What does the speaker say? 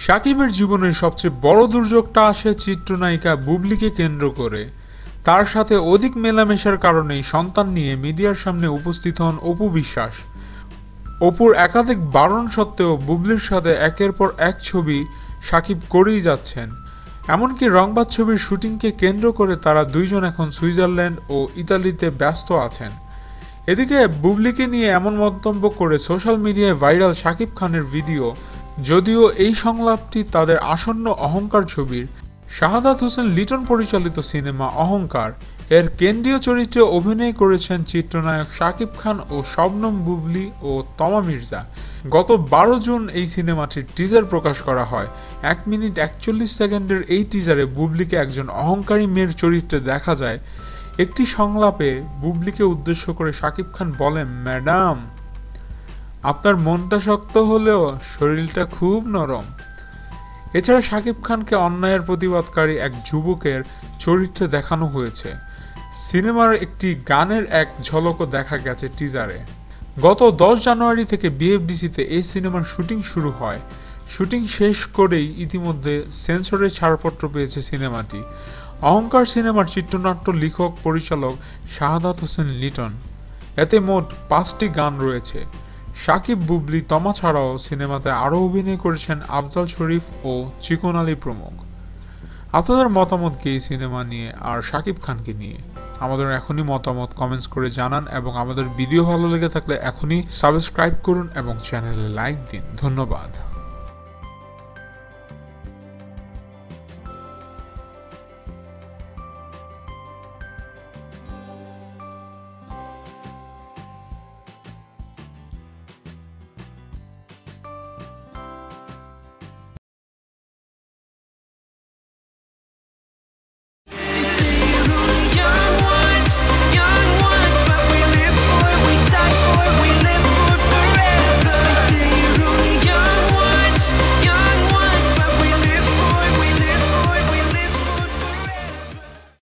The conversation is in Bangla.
শাকিবের জীবনের সবচেয়ে বড় দুর্যোগটা আসে চিত্রনায়িকা বুবলিকে কেন্দ্র করে। তার সাথে অধিক মেলামেশার কারণেই সন্তান নিয়ে মিডিয়ার সামনে উপস্থিত হন অপু বিশ্বাস। অপুর একাধিক বারণ সত্ত্বেও বুবলির সাথে একের পর এক ছবি শাকিব করেই যাচ্ছেন। এমনকি রংবাজ ছবির শুটিংকে কেন্দ্র করে তারা দুইজন এখন সুইজারল্যান্ড ও ইতালিতে ব্যস্ত আছেন। এদিকে বুবলিকে নিয়ে এমন মন্তব্য করে সোশ্যাল মিডিয়ায় ভাইরাল শাকিব খানের ভিডিও, যদিও এই সংলাপটি তাদের আসন্ন অহংকার ছবির শাহাদাত হোসেন লিটন পরিচালিত সিনেমা অহংকার এর কেন্দ্রীয় চরিত্রে অভিনয় করেছেন চিত্রনায়ক শাকিব খান ও শবনম বুবলি ও তমা মির্জা। গত 12 জুন এই সিনেমাটির টিজার প্রকাশ করা হয়। 1 মিনিট 41 সেকেন্ডের এই টিজারে বুবলিকে একজন অহংকারী মেয়ের চরিত্রে দেখা যায়। একটি সংলাপে বুবলিকে উদ্দেশ্য করে শাকিব খান বলেন, ম্যাডাম, আপনার মনটা শক্ত হলেও শরীরটা খুব নরম। এছাড়া শাকিব খানকে অন্যায়ের প্রতিবাদকারী এক যুবকের চরিত্রে দেখানো হয়েছে। সিনেমার একটি গানের এক ঝলকও দেখা গেছে টিজারে। গত 10 জানুয়ারি থেকে বিএফডিসিতে এই সিনেমার শুটিং শুরু হয়। শুটিং শেষ করেই ইতিমধ্যে সেন্সরে ছাড়পত্র পেয়েছে সিনেমাটি। অহংকার সিনেমার চিত্রনাট্য লেখক পরিচালক শাহাদাত হোসেন লিটন। এতে মোট 5টি গান রয়েছে। শাকিব, বুবলি, তমা ছাড়াও সিনেমাতে আরও অভিনয় করেছেন আফজাল শরীফ ও চিকন আলী প্রমুখ। আপনাদের মতামত কি এই সিনেমা নিয়ে আর শাকিব খানকে নিয়ে? আমাদের এখনই মতামত কমেন্টস করে জানান এবং আমাদের ভিডিও ভালো লেগে থাকলে এখনই সাবস্ক্রাইব করুন এবং চ্যানেলে লাইক দিন। ধন্যবাদ।